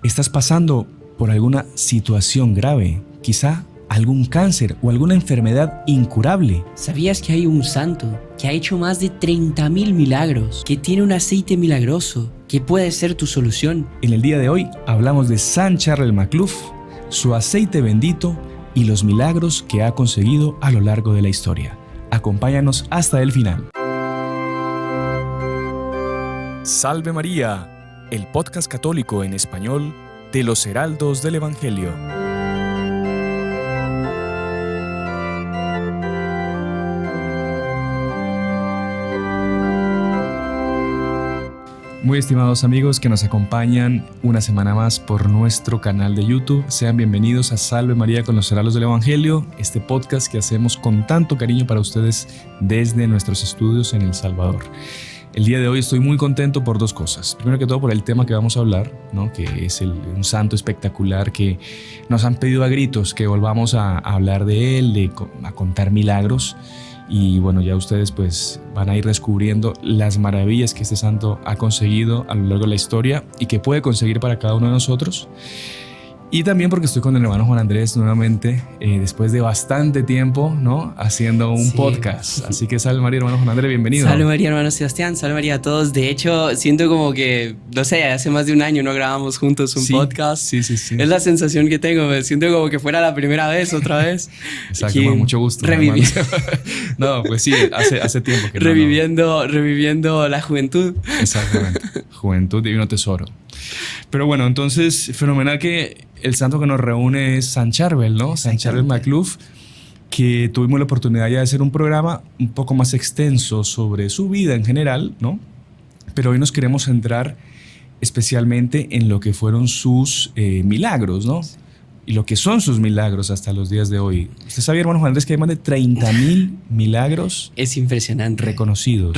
¿Estás pasando por alguna situación grave? Quizá algún cáncer o alguna enfermedad incurable. ¿Sabías que hay un santo que ha hecho más de 30.000 milagros, que tiene un aceite milagroso, que puede ser tu solución? En el día de hoy hablamos de San Charles Macluf, su aceite bendito y los milagros que ha conseguido a lo largo de la historia. Acompáñanos hasta el final. Salve María, el podcast católico en español de los Heraldos del Evangelio. Muy estimados amigos que nos acompañan una semana más por nuestro canal de YouTube, sean bienvenidos a Salve María con los Heraldos del Evangelio, este podcast que hacemos con tanto cariño para ustedes desde nuestros estudios en El Salvador. El día de hoy estoy muy contento por dos cosas. Primero que todo por el tema que vamos a hablar, ¿no? Que es un santo espectacular que nos han pedido a gritos que volvamos a hablar de él, a contar milagros. Y bueno, ya ustedes pues van a ir descubriendo las maravillas que este santo ha conseguido a lo largo de la historia y que puede conseguir para cada uno de nosotros. Y también porque estoy con el hermano Juan Andrés nuevamente, después de bastante tiempo, ¿no? Haciendo un podcast. Así que salve María, hermano Juan Andrés, bienvenido. Salve María, hermano Sebastián, salve María a todos. De hecho, siento como que, no sé, hace más de un año no grabamos juntos un podcast. Sí. Es la sensación que tengo, me siento como que fuera la primera vez, otra vez. Exacto, con mucho gusto. No, pues sí, hace tiempo que reviviendo la juventud. Exactamente, juventud, divino tesoro. Pero bueno, entonces, fenomenal que el santo que nos reúne es San Charles, ¿no? San Charles Macluf, que tuvimos la oportunidad ya de hacer un programa un poco más extenso sobre su vida en general, ¿no? Pero hoy nos queremos centrar especialmente en lo que fueron sus milagros, ¿no? Y lo que son sus milagros hasta los días de hoy. ¿Usted sabía, hermano Juan Andrés, que hay más de 30.000 milagros? Es impresionante. Reconocidos.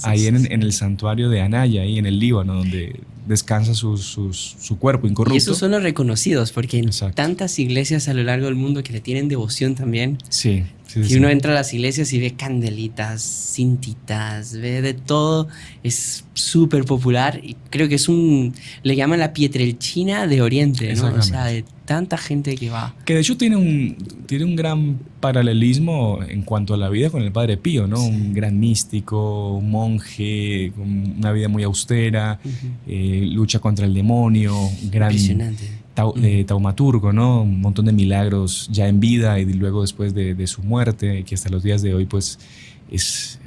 Ahí en el santuario de Anaya, ahí en el Líbano, donde descansa su cuerpo incorrupto. Y esos son los reconocidos, porque hay tantas iglesias a lo largo del mundo que le tienen devoción también. Sí. Si uno entra a las iglesias y ve candelitas, cintitas, ve de todo, es súper popular y creo que le llaman la Pietrelcina de Oriente, ¿no? O sea, de tanta gente que va. Que de hecho tiene un gran paralelismo en cuanto a la vida con el Padre Pío, ¿no? Sí. Un gran místico, un monje, con una vida muy austera, lucha contra el demonio, impresionante. Taumaturgo, ¿no? Un montón de milagros ya en vida y luego después de su muerte, que hasta los días de hoy pues es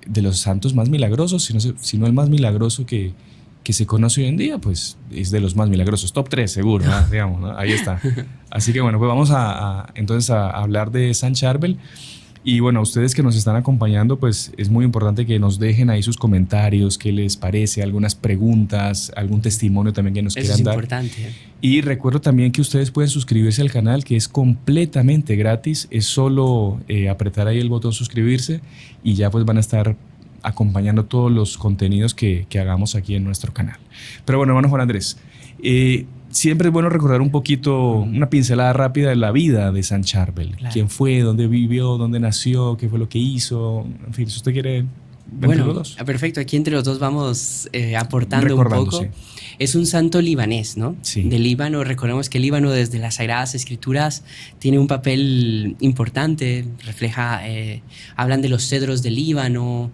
de los santos más milagrosos, si no el más milagroso que se conoce hoy en día, pues es de los más milagrosos, top 3 seguro, ¿no? Digamos, ¿no? Ahí está. Así que bueno, pues vamos entonces a hablar de San Charles. Y bueno, a ustedes que nos están acompañando, pues es muy importante que nos dejen ahí sus comentarios, qué les parece, algunas preguntas, algún testimonio también que nos quieran dar. Eso es importante. Y recuerdo también que ustedes pueden suscribirse al canal, que es completamente gratis. Es solo apretar ahí el botón suscribirse y ya pues van a estar acompañando todos los contenidos que hagamos aquí en nuestro canal. Pero bueno, hermano Juan Andrés, siempre es bueno recordar un poquito, una pincelada rápida de la vida de San Charles. Claro. ¿Quién fue? ¿Dónde vivió? ¿Dónde nació? ¿Qué fue lo que hizo? En fin, si usted quiere... Bueno, perfecto. Aquí entre los dos vamos aportando un poco. Sí. Es un santo libanés, ¿no? Sí. De Líbano. Recordemos que el Líbano desde las Sagradas Escrituras tiene un papel importante. Refleja, hablan de los cedros del Líbano,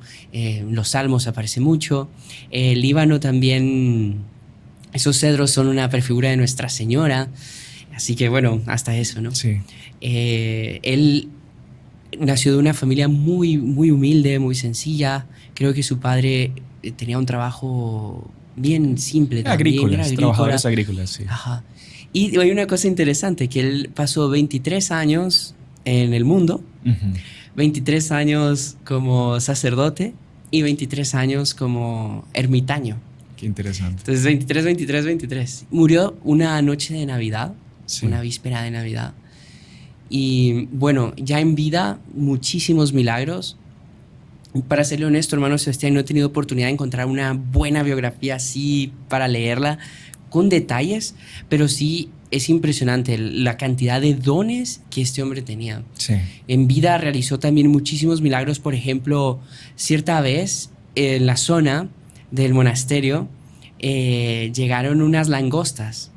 los salmos aparece mucho. El Líbano también... Esos cedros son una prefigura de Nuestra Señora, así que bueno, hasta eso, ¿no? Sí. Él nació de una familia muy, muy humilde, muy sencilla. Creo que su padre tenía un trabajo bien simple también. Trabajadores agrícolas, sí. Ajá. Y hay una cosa interesante, que él pasó 23 años en el mundo, 23 años como sacerdote y 23 años como ermitaño. Qué interesante. Entonces 23. Murió una noche de Navidad, sí. Una víspera de Navidad. Y bueno, ya en vida, muchísimos milagros. Para serle honesto, hermano Sebastián, no he tenido oportunidad de encontrar una buena biografía así para leerla con detalles, pero sí es impresionante la cantidad de dones que este hombre tenía. Sí. En vida realizó también muchísimos milagros. Por ejemplo, cierta vez en la zona del monasterio llegaron unas langostas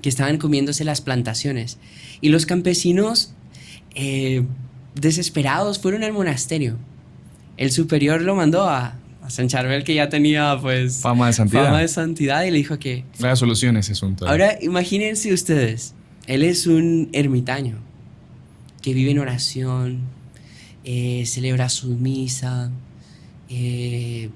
que estaban comiéndose las plantaciones. Y los campesinos, desesperados, fueron al monasterio. El superior lo mandó a San Charbel, que ya tenía pues fama de santidad, y le dijo que la solución es ese asunto. Ahora imagínense ustedes, él es un ermitaño que vive en oración, celebra su misa, lee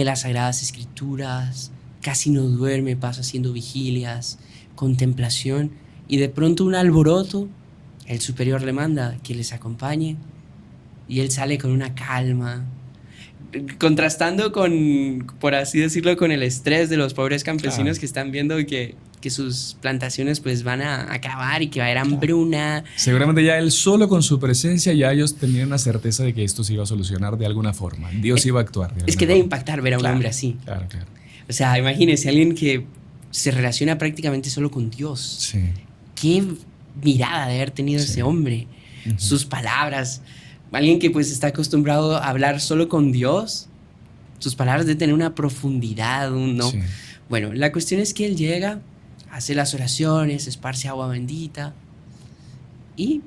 las Sagradas Escrituras, casi no duerme, pasa haciendo vigilias, contemplación, y de pronto un alboroto, el superior le manda que les acompañe y él sale con una calma, contrastando con, por así decirlo, con el estrés de los pobres campesinos que están viendo que sus plantaciones pues van a acabar y que va a haber hambruna. Seguramente ya él solo con su presencia ya ellos tenían una certeza de que esto se iba a solucionar de alguna forma. Dios iba a actuar. Es que debe impactar ver a un hombre así. Claro. O sea, imagínense alguien que se relaciona prácticamente solo con Dios. Sí. Qué mirada de haber tenido ese hombre. Sus palabras. Alguien que pues está acostumbrado a hablar solo con Dios. Sus palabras deben tener una profundidad, ¿no? Sí. Bueno, la cuestión es que él llega, hace las oraciones, esparce agua bendita y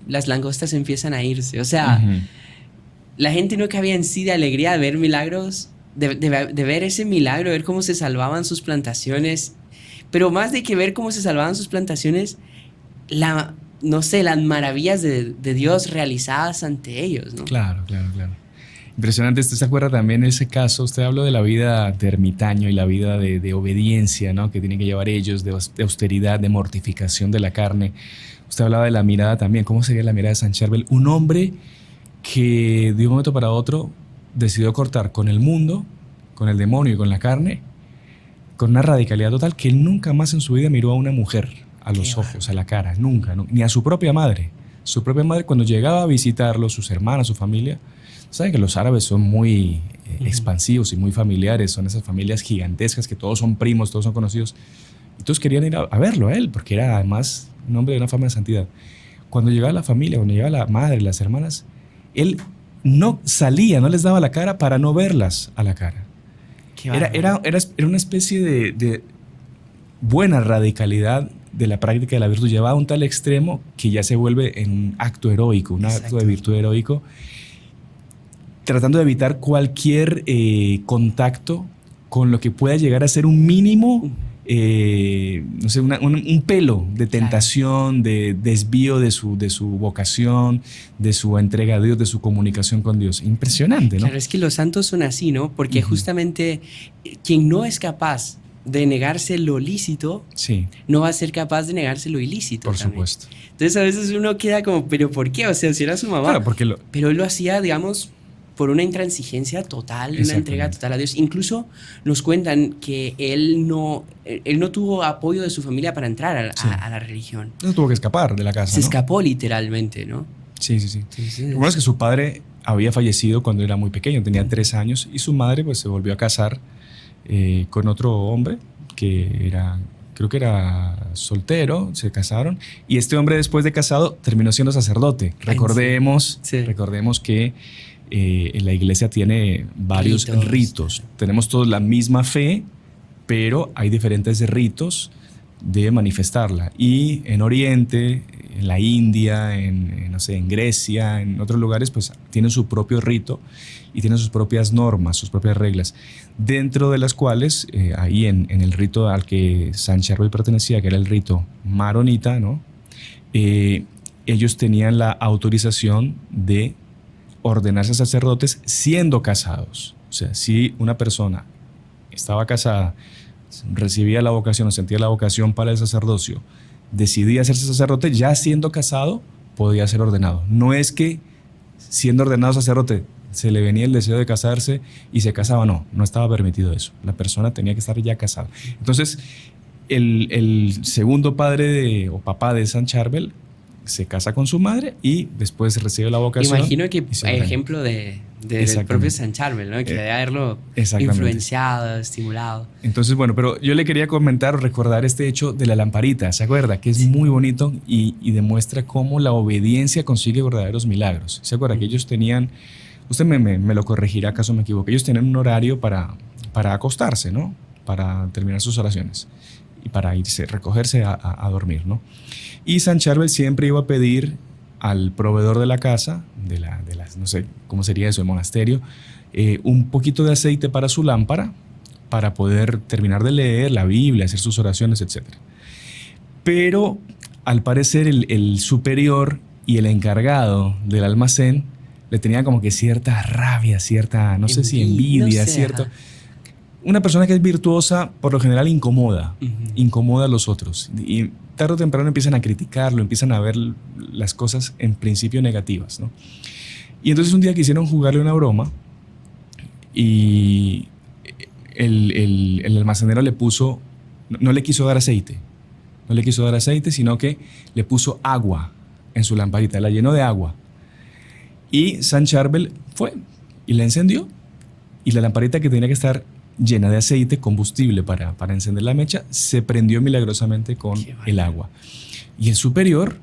las langostas empiezan a irse. O sea, la gente no cabía en sí de alegría de ver milagros, de ver ese milagro, de ver cómo se salvaban sus plantaciones. Pero más de que ver cómo se salvaban sus plantaciones, no sé, las maravillas de Dios realizadas ante ellos, ¿no? Claro. Impresionante. ¿Usted se acuerda también de ese caso? Usted habló de la vida de ermitaño y la vida de obediencia, ¿no? Que tienen que llevar ellos, de austeridad, de mortificación de la carne. Usted hablaba de la mirada también. ¿Cómo sería la mirada de San Charbel? Un hombre que de un momento para otro decidió cortar con el mundo, con el demonio y con la carne, con una radicalidad total, que él nunca más en su vida miró a una mujer a los ojos, a la cara, nunca, ni a su propia madre. Su propia madre, cuando llegaba a visitarlo, sus hermanas, su familia, saben que los árabes son muy expansivos y muy familiares, son esas familias gigantescas que todos son primos, todos son conocidos. Y todos querían ir a verlo a él, porque era además un hombre de una fama de santidad. Cuando llegaba la familia, cuando llegaba la madre, las hermanas, él no salía, no les daba la cara para no verlas a la cara. Era una especie de buena radicalidad de la práctica de la virtud, llevada a un tal extremo que ya se vuelve en un acto heroico, un acto de virtud heroico, tratando de evitar cualquier contacto con lo que pueda llegar a ser un mínimo, no sé, un pelo de tentación, de desvío de su vocación, de su entrega a Dios, de su comunicación con Dios. Impresionante, ¿no? Claro, es que los santos son así, ¿no? Porque justamente quien no es capaz de negarse lo lícito, no va a ser capaz de negarse lo ilícito. Por supuesto. Entonces a veces uno queda como, ¿pero por qué? O sea, si era su mamá. Claro, porque pero él lo hacía, digamos, por una intransigencia total, una entrega total a Dios. Incluso nos cuentan que él no tuvo apoyo de su familia para entrar a la religión. No tuvo que escapar de la casa, Se escapó literalmente, ¿no? Sí. Lo bueno es que su padre había fallecido cuando era muy pequeño, tenía 3 años, y su madre pues se volvió a casar con otro hombre que creo que era soltero, se casaron, y este hombre después de casado terminó siendo sacerdote. Recordemos que la iglesia tiene varios ritos. Tenemos todos la misma fe, pero hay diferentes ritos de manifestarla. Y en Oriente, en la India, en Grecia, en otros lugares, pues tienen su propio rito y tienen sus propias normas, sus propias reglas, dentro de las cuales, ahí en el rito al que San Charbel pertenecía, que era el rito maronita, ¿no? Ellos tenían la autorización de ordenarse sacerdotes siendo casados. O sea, si una persona estaba casada, recibía la vocación o sentía la vocación para el sacerdocio, decidía hacerse sacerdote, ya siendo casado podía ser ordenado. No es que siendo ordenado sacerdote se le venía el deseo de casarse y se casaba, no estaba permitido eso. La persona tenía que estar ya casada. Entonces, el segundo padre o papá de San Charbel se casa con su madre y después recibe la vocación. Imagino que hay ejemplo del propio San Charbel, ¿no? Que debe haberlo influenciado, estimulado. Entonces, bueno, pero yo le quería comentar o recordar este hecho de la lamparita, ¿se acuerda? Que es muy bonito y demuestra cómo la obediencia consigue verdaderos milagros. ¿Se acuerda? Que ellos tenían Usted me lo corregirá acaso me equivoque. Ellos tienen un horario para acostarse, ¿no? Para terminar sus oraciones y para irse, recogerse a dormir, ¿no? Y San Charbel siempre iba a pedir al proveedor de la casa, no sé cómo sería eso, el monasterio, un poquito de aceite para su lámpara, para poder terminar de leer la Biblia, hacer sus oraciones, etc. Pero al parecer el superior y el encargado del almacén le tenía como que cierta rabia, cierta, no sé si envidia, no sé, cierto. ajá. Una persona que es virtuosa, por lo general incomoda, incomoda a los otros. Y tarde o temprano empiezan a criticarlo, empiezan a ver las cosas en principio negativas, ¿no? Y entonces un día quisieron jugarle una broma y el almacenero le puso, no le quiso dar aceite, sino que le puso agua en su lamparita, la llenó de agua. Y San Charbel fue y la encendió, y la lamparita que tenía que estar llena de aceite, combustible para encender la mecha, se prendió milagrosamente con el agua. Y el superior,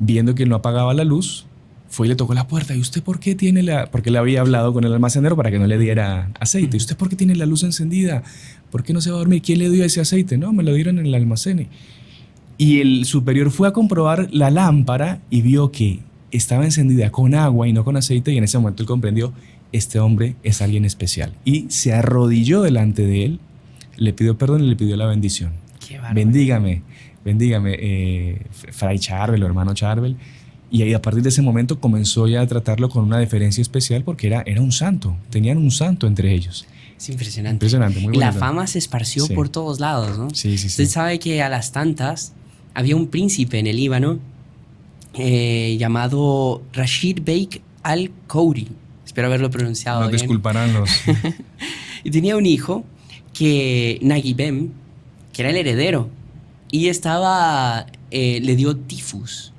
viendo que no apagaba la luz, fue y le tocó la puerta. ¿Y usted por qué tiene porque le había hablado con el almacenero para que no le diera aceite? ¿Y usted por qué tiene la luz encendida? ¿Por qué no se va a dormir? ¿Quién le dio ese aceite? No, me lo dieron en el almacén. Y el superior fue a comprobar la lámpara y vio que estaba encendida con agua y no con aceite, y en ese momento él comprendió: este hombre es alguien especial. Y se arrodilló delante de él, le pidió perdón y le pidió la bendición. Bendígame, Fray Charbel o hermano Charbel. Y ahí, a partir de ese momento, comenzó ya a tratarlo con una deferencia especial, porque era un santo, tenían un santo entre ellos. Es impresionante. Impresionante, muy bonito. Y la bonito. fama se esparció por todos lados, ¿no? Sí. Usted sabe que a las tantas había un príncipe en el Líbano llamado Rashid Bey al-Khouri. Espero haberlo pronunciado bien. No disculparán los... Y tenía un hijo, Naguibem, que era el heredero, y le dio tifus.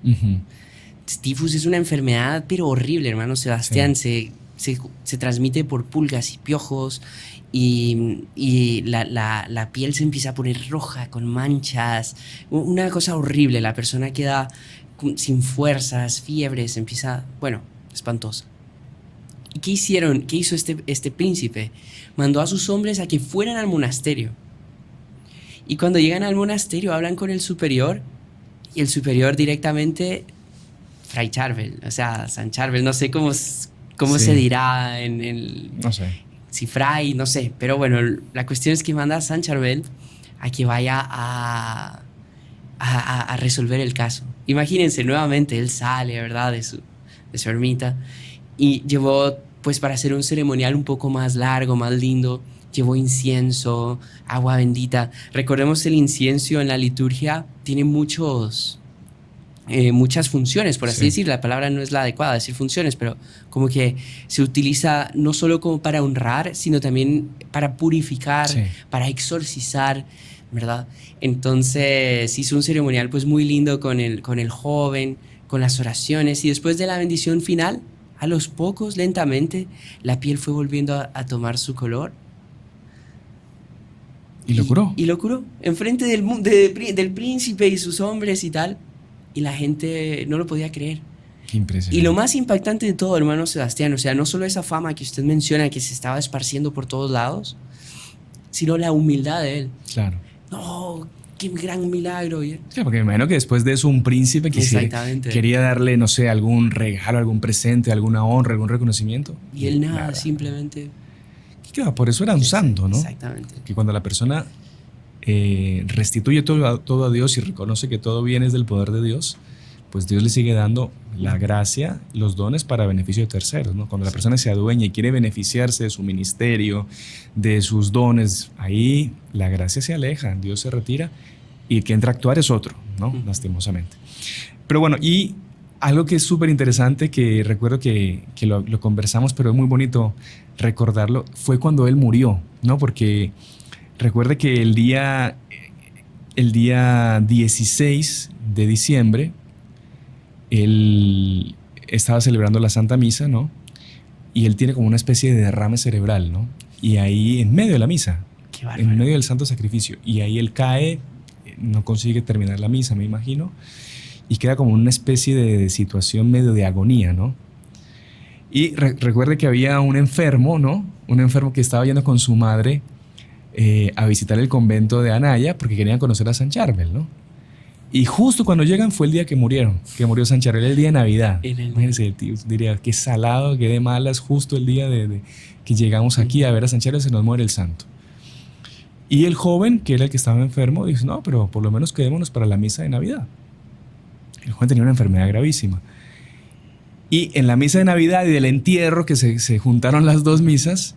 Tifus es una enfermedad pero horrible, hermano Sebastián. Se transmite por pulgas y piojos, y la piel se empieza a poner roja, con manchas, una cosa horrible. La persona queda sin fuerzas, fiebres, espantosa. ¿Y qué hicieron? ¿Qué hizo este príncipe? Mandó a sus hombres a que fueran al monasterio. Y cuando llegan al monasterio hablan con el superior, y el superior directamente, Fray Charbel, o sea, San Charbel, no sé cómo se dirá no sé. Si Fray, no sé, pero bueno, la cuestión es que manda a San Charbel a que vaya a resolver el caso. Imagínense, nuevamente él sale, ¿verdad?, de su ermita, y llevó, pues, para hacer un ceremonial un poco más largo, más lindo, llevó incienso, agua bendita. Recordemos, el incienso en la liturgia tiene muchas funciones, por así decir. La palabra no es la adecuada, decir funciones, pero como que se utiliza no solo como para honrar, sino también para purificar, para exorcizar, ¿verdad? Entonces hizo un ceremonial pues muy lindo con el joven, con las oraciones, y después de la bendición final, a los pocos, lentamente, la piel fue volviendo a tomar su color. ¿Y lo curó? Y lo curó, enfrente del príncipe y sus hombres y tal, y la gente no lo podía creer. Qué impresionante. Y lo más impactante de todo, hermano Sebastián, o sea, no solo esa fama que usted menciona que se estaba esparciendo por todos lados, sino la humildad de él. Claro. No, qué gran milagro. Sí, porque me imagino que después de eso un príncipe quería darle, no sé, algún regalo, algún presente, alguna honra, algún reconocimiento. Y él nada, simplemente... Claro, por eso era un santo, ¿no? Exactamente. Que cuando la persona restituye todo a Dios y reconoce que todo viene del poder de Dios, pues Dios le sigue dando la gracia, los dones para beneficio de terceros, ¿no? Cuando la persona se adueña y quiere beneficiarse de su ministerio, de sus dones, ahí la gracia se aleja, Dios se retira, y el que entra a actuar es otro, ¿no? Lastimosamente. Pero bueno, y algo que es súper interesante, que recuerdo que lo conversamos, pero es muy bonito recordarlo, fue cuando él murió, ¿no? Porque recuerde que el día 16 de diciembre, él estaba celebrando la Santa Misa, ¿no? Y él tiene como una especie de derrame cerebral, ¿no? Y ahí, en medio de la misa, en medio del santo sacrificio, y ahí él cae, no consigue terminar la misa, me imagino, y queda como una especie de situación medio de agonía, ¿no? Y recuerde que había un enfermo, ¿no? Un enfermo que estaba yendo con su madre a visitar el convento de Anaya porque querían conocer a San Charbel, ¿no? Y justo cuando llegan fue el día que murió San Charbel, el día de Navidad. Imagínense, el tío diría, qué salado, qué de malas, justo el día de que llegamos aquí a ver a San Charbel se nos muere el santo. Y el joven, que era el que estaba enfermo, dice, no, pero por lo menos quedémonos para la misa de Navidad. El joven tenía una enfermedad gravísima. Y en la misa de Navidad y del entierro, que se juntaron las dos misas,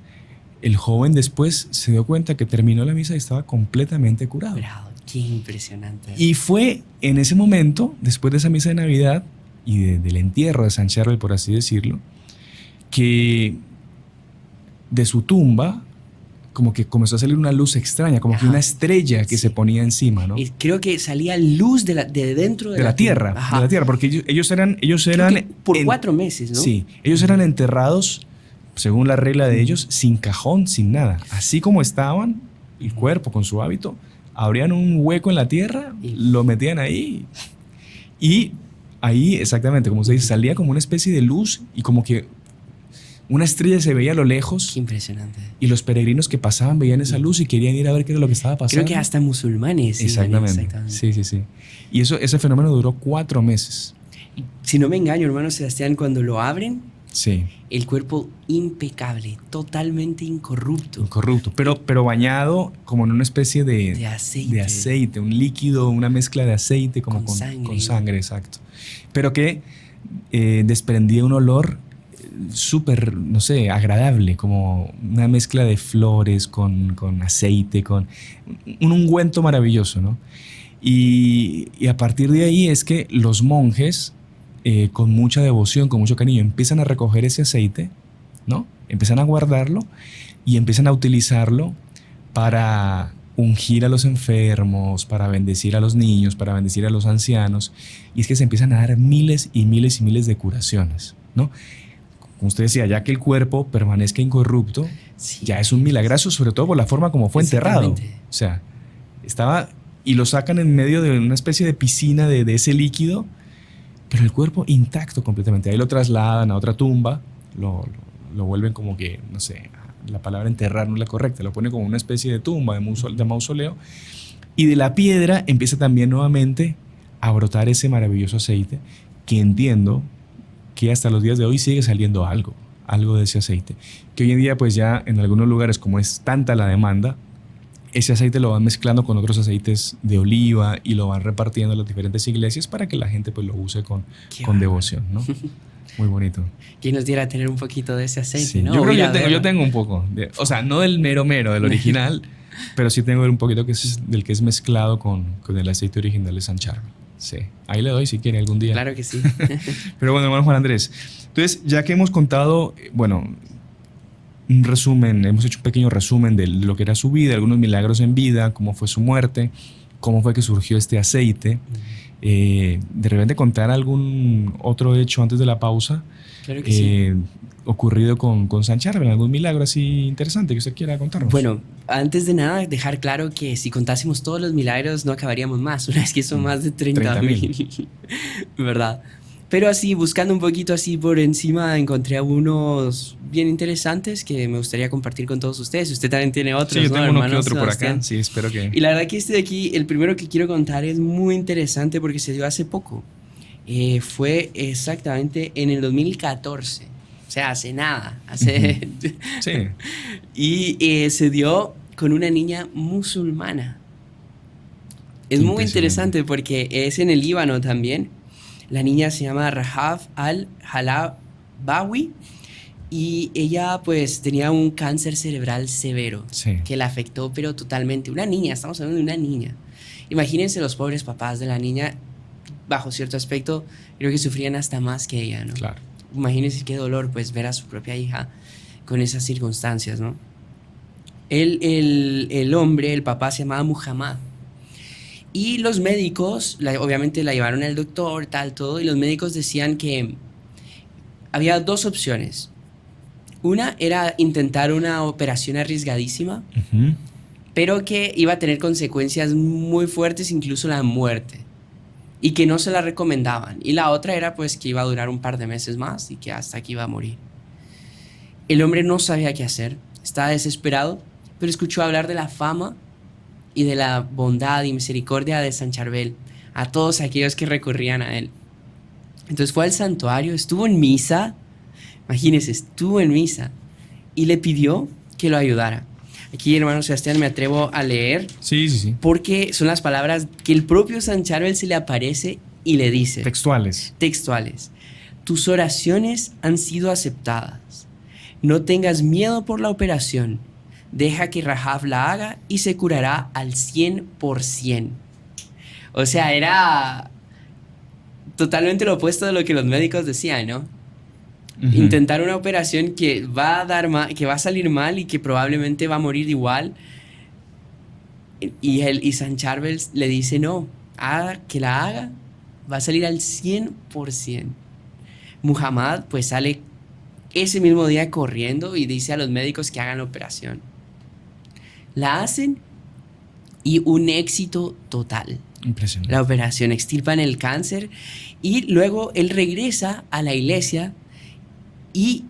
el joven después se dio cuenta que terminó la misa y estaba completamente curado. Bravo, qué impresionante. Y fue en ese momento, después de esa misa de Navidad y del entierro de San Charbel, por así decirlo, que de su tumba como que comenzó a salir una luz extraña, como que una estrella que se ponía encima, ¿no? Y creo que salía luz de dentro de la tierra. De la tierra, porque ellos eran por 4 meses, ¿no? Sí, ellos eran enterrados, según la regla de ellos, sin cajón, sin nada. Así como estaban, el cuerpo con su hábito, abrían un hueco en la tierra, lo metían ahí. Y ahí, exactamente, como se dice, salía como una especie de luz y como que una estrella se veía a lo lejos. Qué impresionante. Y los peregrinos que pasaban veían esa luz y querían ir a ver qué era lo que estaba pasando. Creo que hasta musulmanes. Exactamente. Sí. Y ese fenómeno duró 4 meses. Si no me engaño, hermano Sebastián, cuando lo abren, sí, el cuerpo impecable, totalmente incorrupto. Pero bañado como en una especie de aceite, un líquido, una mezcla de aceite como con sangre, exacto. Pero que desprendía un olor súper, no sé, agradable, como una mezcla de flores con aceite, con un ungüento maravilloso, ¿no? Y a partir de ahí es que los monjes, con mucha devoción, con mucho cariño, empiezan a recoger ese aceite, ¿no? Empiezan a guardarlo y empiezan a utilizarlo para ungir a los enfermos, para bendecir a los niños, para bendecir a los ancianos. Y es que se empiezan a dar miles y miles y miles de curaciones, ¿no? Como usted decía, ya que el cuerpo permanezca incorrupto, ya es un milagrazo, sobre todo por la forma como fue enterrado. O sea, estaba y lo sacan en medio de una especie de piscina de ese líquido, pero el cuerpo intacto completamente. Ahí lo trasladan a otra tumba, lo vuelven como que, no sé, la palabra enterrar no es la correcta, lo ponen como una especie de tumba, de mausoleo, y de la piedra empieza también nuevamente a brotar ese maravilloso aceite, que entiendo que hasta los días de hoy sigue saliendo algo de ese aceite, que hoy en día pues ya en algunos lugares, como es tanta la demanda, ese aceite lo van mezclando con otros aceites de oliva y lo van repartiendo en las diferentes iglesias para que la gente pues lo use con devoción, ¿no? Muy bonito. ¿Quién nos diera tener un poquito de ese aceite? Sí, ¿no? Yo creo que yo tengo un poco, o sea, no del mero, del original, pero sí tengo un poquito del que es mezclado con el aceite original de San Charbel. Sí, ahí le doy si quiere algún día. Claro que sí. Pero bueno, hermano Juan Andrés, entonces ya que hemos contado, bueno, un resumen, hemos hecho un pequeño resumen de lo que era su vida, algunos milagros en vida, cómo fue su muerte, cómo fue que surgió este aceite. De repente contar algún otro hecho antes de la pausa. Claro que sí. Ocurrido con San Charbel, algún milagro así interesante que usted quiera contarnos. Bueno, antes de nada, dejar claro que si contásemos todos los milagros no acabaríamos más. Una vez que son más de 30,000. ¿Verdad? Pero así, buscando un poquito así por encima, encontré algunos bien interesantes que me gustaría compartir con todos ustedes. Usted también tiene otros, sí, yo tengo ¿no, uno que otro Sebastián? por acá. Sí, espero que... Y la verdad que este de aquí, el primero que quiero contar es muy interesante porque se dio hace poco. Fue exactamente en el 2014. O sea, hace nada. Sí. Y se dio con una niña musulmana. Es muy interesante porque es en el Líbano también. La niña se llama Rahaf al-Halabawi y ella pues tenía un cáncer cerebral severo que la afectó pero totalmente. Una niña, estamos hablando de una niña. Imagínense los pobres papás de la niña, bajo cierto aspecto, creo que sufrían hasta más que ella, ¿no? Claro. Imagínense qué dolor pues ver a su propia hija con esas circunstancias, ¿no? El hombre, el papá se llamaba Muhammad. Y los médicos, obviamente la llevaron al doctor, todo, y los médicos decían que había 2 opciones. Una era intentar una operación arriesgadísima, pero que iba a tener consecuencias muy fuertes, incluso la muerte, y que no se la recomendaban. Y la otra era pues que iba a durar un par de meses más y que hasta aquí iba a morir. El hombre no sabía qué hacer, estaba desesperado, pero escuchó hablar de la fama y de la bondad y misericordia de San Charbel a todos aquellos que recurrían a él. Entonces fue al santuario, estuvo en misa, imagínense, estuvo en misa y le pidió que lo ayudara. Aquí, hermano Sebastián, me atrevo a leer. Sí, sí, sí. Porque son las palabras que el propio San Charbel se le aparece y le dice. Textuales. Textuales. Tus oraciones han sido aceptadas. No tengas miedo por la operación. Deja que Rahab la haga y se curará al 100%. O sea, era totalmente lo opuesto de lo que los médicos decían, ¿no? Intentar una operación que va a dar que va a salir mal y que probablemente va a morir igual. Y San Charbel le dice, no, que la haga, va a salir al 100%. Muhammad pues sale ese mismo día corriendo y dice a los médicos que hagan la operación. La hacen y un éxito total. Impresionante. La operación, extirpan el cáncer y luego él regresa a la iglesia y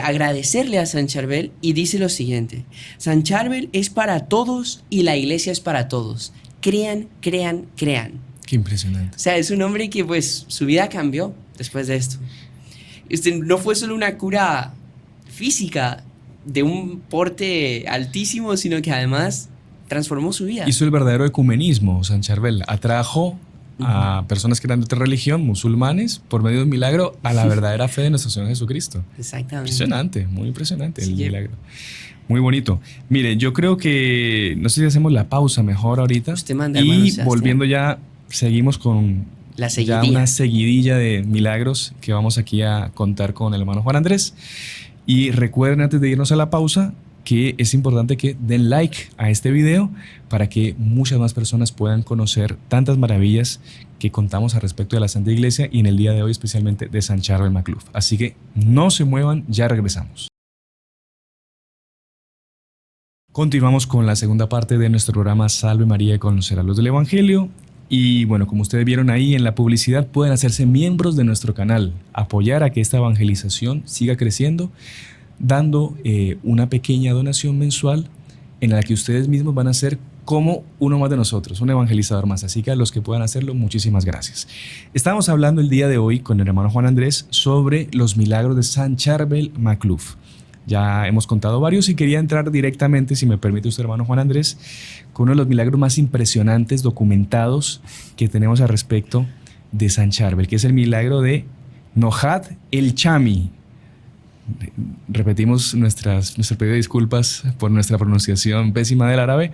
agradecerle a San Charbel y dice lo siguiente: San Charbel es para todos y la iglesia es para todos. Crean, crean, crean. Qué impresionante. O sea, es un hombre que pues su vida cambió después de esto. No fue solo una cura física de un porte altísimo, sino que además transformó su vida. Hizo el verdadero ecumenismo, San Charbel. Atrajo a personas que eran de otra religión, musulmanes, por medio de un milagro, a la verdadera fe de nuestro Señor Jesucristo. Exactamente. Impresionante, muy impresionante el milagro. Muy bonito. Mire, yo creo que, no sé si hacemos la pausa mejor ahorita. Usted manda, y volviendo ya, seguimos con ya una seguidilla de milagros que vamos aquí a contar con el hermano Juan Andrés. Y recuerden, antes de irnos a la pausa, que es importante que den like a este video para que muchas más personas puedan conocer tantas maravillas que contamos al respecto de la Santa Iglesia y en el día de hoy especialmente de San Charbel Macluf. Así que no se muevan, ya regresamos. Continuamos con la segunda parte de nuestro programa Salve María, conocer a los del Evangelio. Y bueno, como ustedes vieron ahí en la publicidad, pueden hacerse miembros de nuestro canal, apoyar a que esta evangelización siga creciendo, dando una pequeña donación mensual en la que ustedes mismos van a ser como uno más de nosotros, un evangelizador más. Así que a los que puedan hacerlo, muchísimas gracias. Estamos hablando el día de hoy con el hermano Juan Andrés sobre los milagros de San Charbel Macluf. Ya hemos contado varios y quería entrar directamente, si me permite usted, hermano Juan Andrés, con uno de los milagros más impresionantes documentados que tenemos al respecto de San Charbel, que es el milagro de Nohat el Chami. Repetimos nuestro pedido de disculpas por nuestra pronunciación pésima del árabe,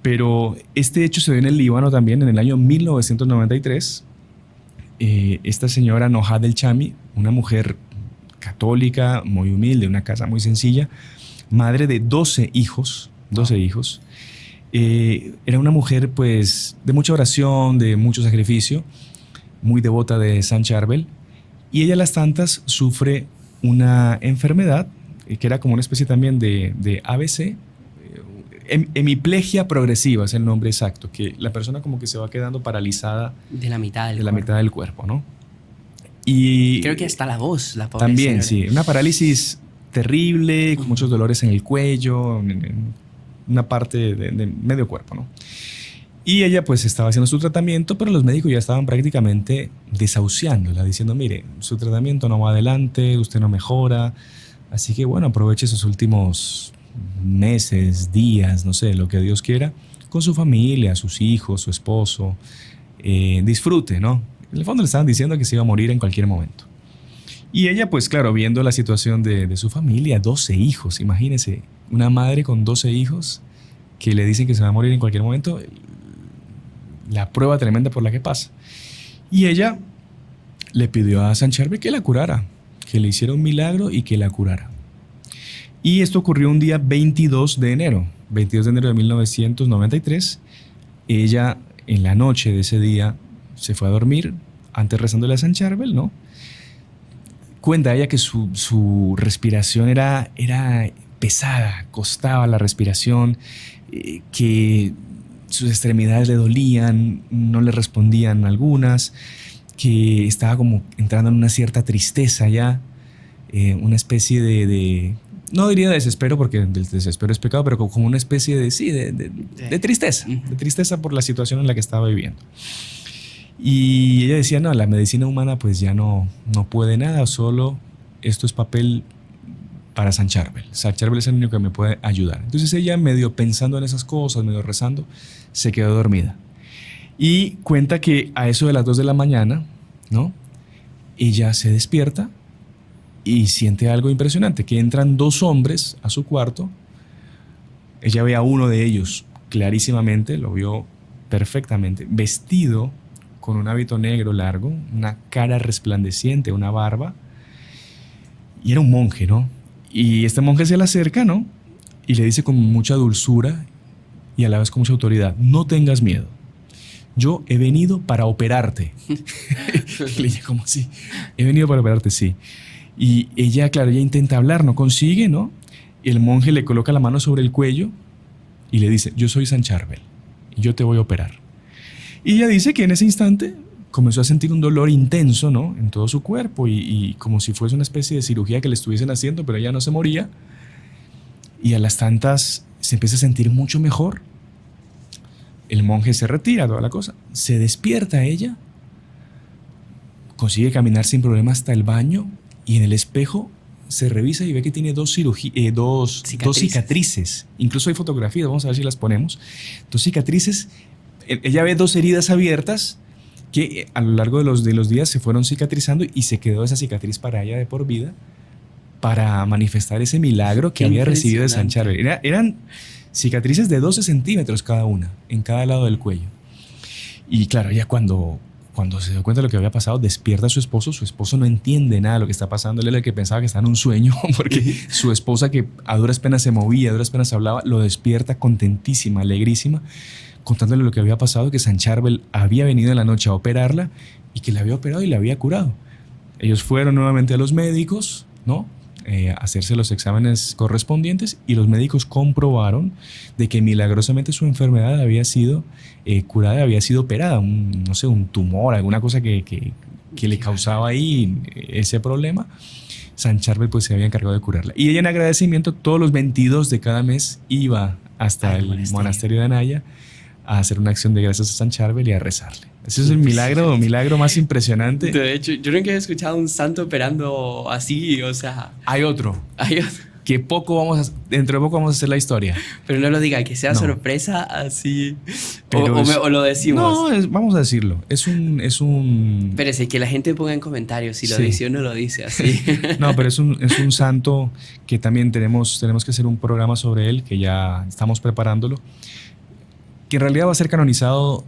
pero este hecho se dio en el Líbano también en el año 1993. Esta señora Nohat el Chami, una mujer católica, muy humilde, una casa muy sencilla, madre de 12 hijos, era una mujer pues de mucha oración, de mucho sacrificio, muy devota de San Charbel, y ella a las tantas sufre una enfermedad que era como una especie también de ABC, hemiplegia progresiva es el nombre exacto, que la persona como que se va quedando paralizada de la mitad del cuerpo, ¿no? Y creo que hasta la voz, la pobre también, señora. sí, una parálisis terrible, con muchos dolores en el cuello, en una parte de medio cuerpo, ¿no? Y ella pues estaba haciendo su tratamiento, pero los médicos ya estaban prácticamente desahuciándola, diciendo, mire, su tratamiento no va adelante, usted no mejora, así que bueno, aproveche esos últimos meses, días, no sé, lo que Dios quiera, con su familia, sus hijos, su esposo, disfrute, ¿no? En el fondo le estaban diciendo que se iba a morir en cualquier momento. Y ella, pues claro, viendo la situación de su familia, 12 hijos, imagínense, una madre con 12 hijos que le dicen que se va a morir en cualquier momento, la prueba tremenda por la que pasa. Y ella le pidió a San Charbel que la curara, que le hiciera un milagro y que la curara. Y esto ocurrió un día 22 de enero de 1993. Ella, en la noche de ese día, se fue a dormir, antes rezándole a San Charbel, ¿no? Cuenta ella que su respiración era pesada, costaba la respiración, que sus extremidades le dolían, no le respondían algunas, que estaba como entrando en una cierta tristeza ya. una especie de, no diría desespero, porque el desespero es pecado, pero como una especie de tristeza por la situación en la que estaba viviendo. Y ella decía, no, la medicina humana pues ya no puede nada, solo esto es papel para San Charbel. San Charbel es el único que me puede ayudar. Entonces ella, medio pensando en esas cosas, medio rezando, se quedó dormida. Y cuenta que a eso de las 2 de la mañana, ¿no?, ella se despierta y siente algo impresionante, que entran 2 hombres a su cuarto. Ella ve a uno de ellos clarísimamente, lo vio perfectamente, vestido con un hábito negro largo, una cara resplandeciente, una barba, y era un monje, ¿no? Y este monje se le acerca, ¿no?, y le dice con mucha dulzura y a la vez con mucha autoridad: no tengas miedo, yo he venido para operarte. Le dije, ¿cómo así? He venido para operarte, sí. Y ella, claro, ella intenta hablar, no consigue, ¿no? El monje le coloca la mano sobre el cuello y le dice: yo soy San Charbel y yo te voy a operar. Y ella dice que en ese instante comenzó a sentir un dolor intenso, ¿no?, en todo su cuerpo y como si fuese una especie de cirugía que le estuviesen haciendo, pero ella no se moría. Y a las tantas se empieza a sentir mucho mejor. El monje se retira, toda la cosa. Se despierta ella, consigue caminar sin problema hasta el baño y en el espejo se revisa y ve que tiene dos cicatrices. Incluso hay fotografías, vamos a ver si las ponemos. 2 cicatrices. Ella ve 2 heridas abiertas que a lo largo de los días se fueron cicatrizando y se quedó esa cicatriz para ella de por vida, para manifestar ese milagro que había recibido de San Charbel. Eran cicatrices de 12 centímetros cada una, en cada lado del cuello. Y claro, ella cuando se dio cuenta de lo que había pasado, despierta a su esposo. Su esposo no entiende nada de lo que está pasando. Él era el que pensaba que estaba en un sueño, porque su esposa, que a duras penas se movía, a duras penas hablaba, lo despierta contentísima, alegrísima, contándole lo que había pasado, que San Charbel había venido en la noche a operarla y que la había operado y la había curado. Ellos fueron nuevamente a los médicos, ¿no?, hacerse los exámenes correspondientes, y los médicos comprobaron de que milagrosamente su enfermedad había sido curada, había sido operada, un tumor, alguna cosa que le causaba ahí ese problema. San Charbel pues se había encargado de curarla. Y ella, en agradecimiento, todos los 22 de cada mes iba hasta el monasterio de Anaya a hacer una acción de gracias a San Charbel y a rezarle. Ese es el milagro más impresionante. De hecho, yo nunca he escuchado a un santo operando así, o sea... Hay otro. Que dentro de poco vamos a hacer la historia. Pero no lo diga, que sea sorpresa así. O lo decimos. No, vamos a decirlo. Es un... Espérese, que la gente ponga en comentarios si lo dice o no lo dice así. No, pero es un santo que también tenemos que hacer un programa sobre él, que ya estamos preparándolo, que en realidad va a ser canonizado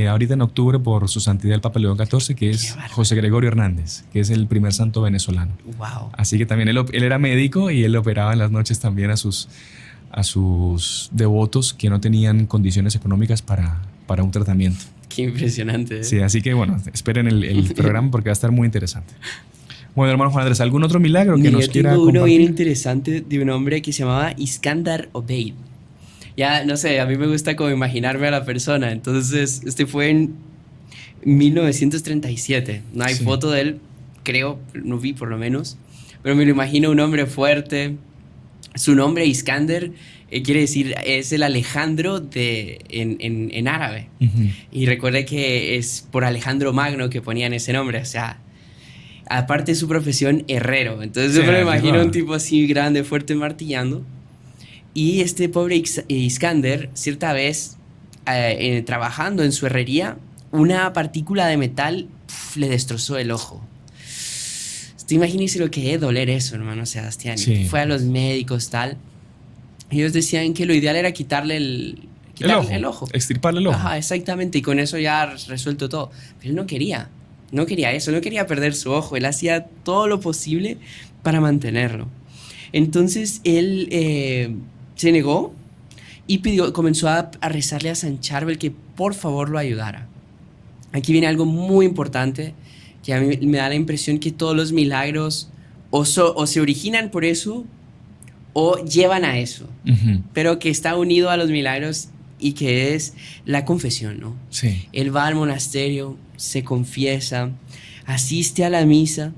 ahorita en octubre por su santidad el Papa León XIV, que es José Gregorio Hernández, que es el primer santo venezolano. Wow. Así que también él era médico y él operaba en las noches también a sus devotos que no tenían condiciones económicas para un tratamiento. Qué impresionante. Sí, así que bueno, esperen el programa porque va a estar muy interesante. Bueno, hermano Juan Andrés, ¿algún otro milagro que nos quiera compartir? Yo tengo uno bien interesante de un hombre que se llamaba Iskandar Obeid. Ya, no sé, a mí me gusta como imaginarme a la persona. Entonces, este fue en 1937. No hay foto de él, creo, no vi por lo menos. Pero me lo imagino un hombre fuerte. Su nombre, Iskander, quiere decir, es el Alejandro en árabe. Uh-huh. Y recuerde que es por Alejandro Magno que ponían ese nombre. O sea, aparte de su profesión, herrero. Entonces yo me lo imagino un tipo así grande, fuerte, martillando. Y este pobre Iskander, cierta vez, trabajando en su herrería, una partícula de metal le destrozó el ojo. Imagínese lo que es doler eso, hermano Sebastián. Sí. Fue a los médicos, tal. Ellos decían que lo ideal era quitarle el ojo. Extirparle el ojo. Ajá, exactamente. Y con eso ya resuelto todo. Pero él no quería eso. No quería perder su ojo. Él hacía todo lo posible para mantenerlo. Entonces él... se negó y comenzó a rezarle a San Charbel que por favor lo ayudara. Aquí viene algo muy importante que a mí me da la impresión que todos los milagros o se originan por eso o llevan a eso, uh-huh, pero que está unido a los milagros y que es la confesión, ¿no? Sí. Él va al monasterio, se confiesa, asiste a la misa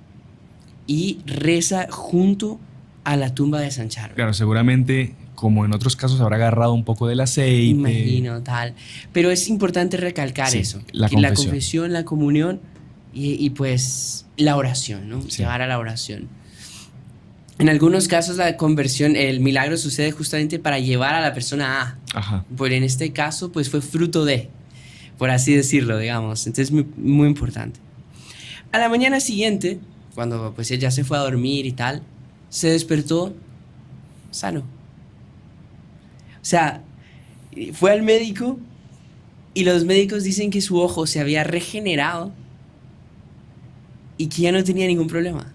y reza junto a la tumba de San Charbel. Claro, seguramente, como en otros casos, habrá agarrado un poco del aceite. Imagino, tal. Pero es importante recalcar eso. La que confesión. La confesión, la comunión y pues la oración, ¿no? Sí. Llevar a la oración. En algunos casos la conversión, el milagro sucede justamente para llevar a la persona a. Ajá. Pero en este caso, pues fue fruto de, por así decirlo, digamos. Entonces, muy, muy importante. A la mañana siguiente, cuando pues ella se fue a dormir y tal, se despertó sano. O sea, fue al médico y los médicos dicen que su ojo se había regenerado y que ya no tenía ningún problema.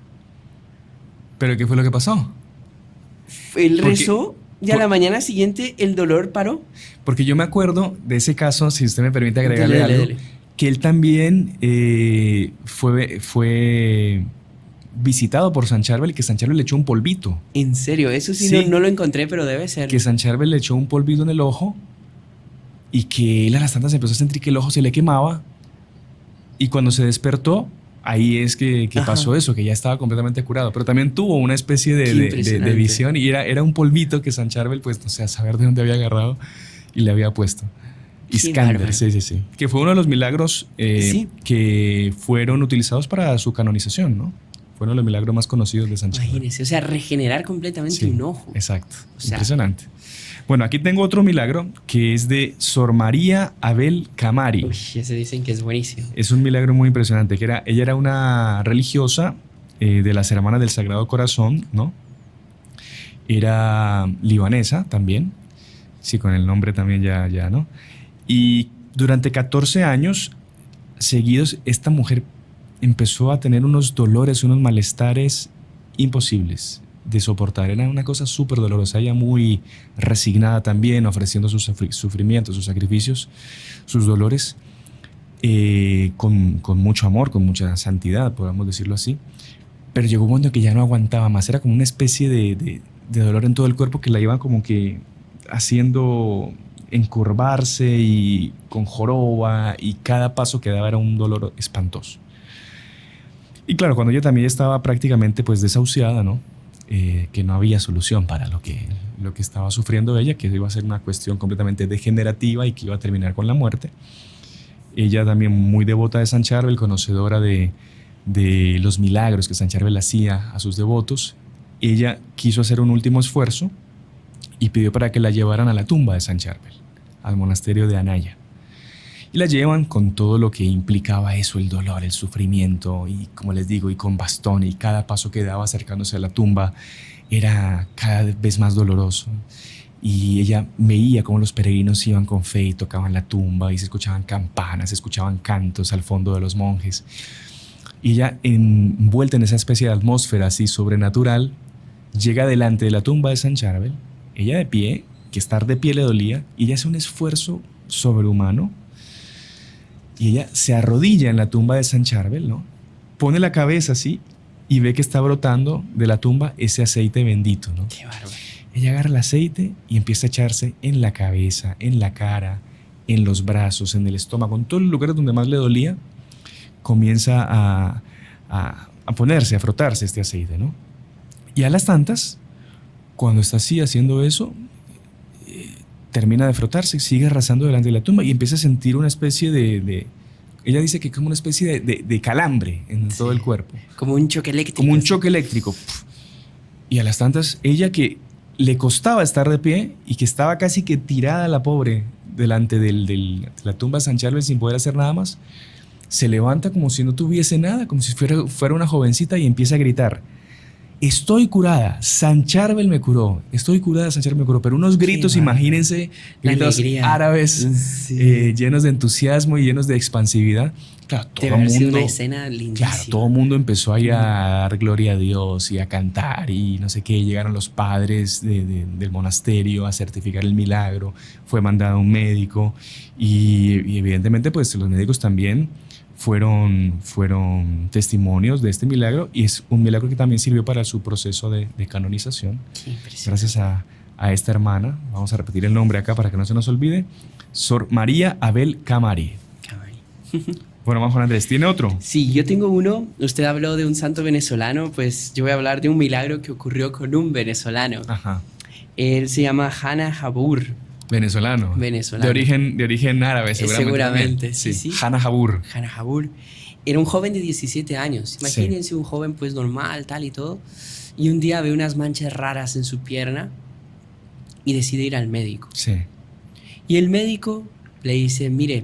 ¿Pero qué fue lo que pasó? Él rezó y a la mañana siguiente el dolor paró. Porque yo me acuerdo de ese caso, si usted me permite agregarle Dele, algo, dele. que él también fue visitado por San Charbel y que San Charbel le echó un polvito. En serio, eso sí, Sí. no lo encontré, pero debe ser. Que San Charbel le echó un polvito en el ojo y que él a las tantas empezó a sentir que el ojo se le quemaba y cuando se despertó, ahí es que pasó eso, que ya estaba completamente curado. Pero también tuvo una especie Qué de impresionante. visión y era un polvito que San Charbel, pues no sé, a saber de dónde había agarrado y le había puesto. Qué Iskander, bárbaro. sí. Que fue uno de los milagros Sí. que fueron utilizados para su canonización, ¿no? Fue uno de los milagros más conocidos de San Charbel. Imagínese, o sea, regenerar completamente Sí, un ojo. exacto. O sea, Impresionante. Bueno, aquí tengo otro milagro que es de Sor María Abel Camari. Uy, ese dicen que es buenísimo. Es un milagro muy impresionante. Ella era una religiosa de las Hermanas del Sagrado Corazón, ¿no? Era libanesa también. Sí, con el nombre también ya, ¿no? Y durante 14 años seguidos, esta mujer empezó a tener unos dolores, unos malestares imposibles de soportar. Era una cosa súper dolorosa. Ella muy resignada también, ofreciendo sus sufrimientos, sus sacrificios, sus dolores, con mucho amor, con mucha santidad, podemos decirlo así. Pero llegó un momento en que ya no aguantaba más. Era como una especie de dolor en todo el cuerpo que la iba como que haciendo encurvarse y con joroba, y cada paso que daba era un dolor espantoso. Y claro, cuando ella también estaba prácticamente pues desahuciada, ¿no? Que no había solución para lo que estaba sufriendo ella, que iba a ser una cuestión completamente degenerativa y que iba a terminar con la muerte. Ella también muy devota de San Charbel, conocedora de los milagros que San Charbel hacía a sus devotos. Ella quiso hacer un último esfuerzo y pidió para que la llevaran a la tumba de San Charbel, al monasterio de Anaya. Y la llevan con todo lo que implicaba eso, el dolor, el sufrimiento, y como les digo, y con bastón, y cada paso que daba acercándose a la tumba era cada vez más doloroso. Y ella veía cómo los peregrinos iban con fe y tocaban la tumba, y se escuchaban campanas, se escuchaban cantos al fondo de los monjes. Y ella, envuelta en esa especie de atmósfera así sobrenatural, llega delante de la tumba de San Charbel, ella de pie, que estar de pie le dolía, y ella hace un esfuerzo sobrehumano. Y ella se arrodilla en la tumba de San Charbel, ¿no? Pone la cabeza así y ve que está brotando de la tumba ese aceite bendito, ¿no? Qué bárbaro. Ella agarra el aceite y empieza a echarse en la cabeza, en la cara, en los brazos, en el estómago, en todos los lugares donde más le dolía. Comienza a ponerse, a frotarse este aceite, ¿no? Y a las tantas, cuando está así haciendo eso, termina de frotarse, sigue arrasando delante de la tumba y empieza a sentir una especie ella dice que como una especie de calambre en todo el cuerpo. Como un choque eléctrico. Como un choque eléctrico. Y a las tantas, ella que le costaba estar de pie y que estaba casi que tirada la pobre delante de la tumba de San Charbel sin poder hacer nada más, se levanta como si no tuviese nada, como si fuera una jovencita y empieza a gritar: estoy curada, San Charbel me curó, estoy curada, San Charbel me curó. Pero unos gritos, imagínense, gritos árabes, sí. llenos de entusiasmo y llenos de expansividad. Claro, Debe haber sido una escena lindísima. Claro, todo el mundo empezó ahí a dar gloria a Dios y a cantar y no sé qué. Llegaron los padres del monasterio a certificar el milagro. Fue mandado un médico y evidentemente pues los médicos también fueron testimonios de este milagro, y es un milagro que también sirvió para su proceso de canonización. Gracias a esta hermana. Vamos a repetir el nombre acá para que no se nos olvide: Sor María Abel Camari. Bueno, vamos Juan Andrés, ¿tiene otro? Sí, yo tengo uno. Usted habló de un santo venezolano, pues yo voy a hablar de un milagro que ocurrió con un venezolano. Ajá. Él se llama Hana Jabur. Venezolano. Venezolano. De origen árabe, seguramente. Seguramente, sí. Hana Jabur. Hana Jabur. Era un joven de 17 años. Imagínense un joven pues normal, tal y todo. Y un día ve unas manchas raras en su pierna y decide ir al médico. Sí. Y el médico le dice, mire,